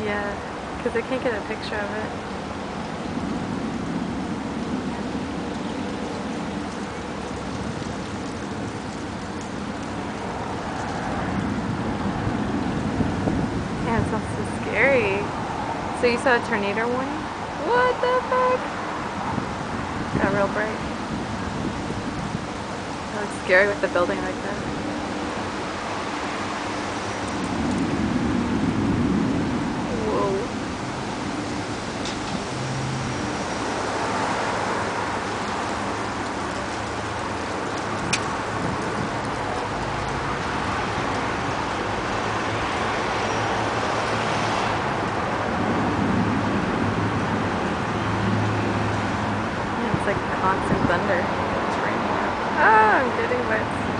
Yeah, because I can't get a picture of it. Yeah, it sounds so scary. So you saw a tornado warning? What the fuck? Got real bright. That was scary with the building like that. Whoa. Yeah, it's like constant thunder. It's raining out. Ah, I'm getting wet.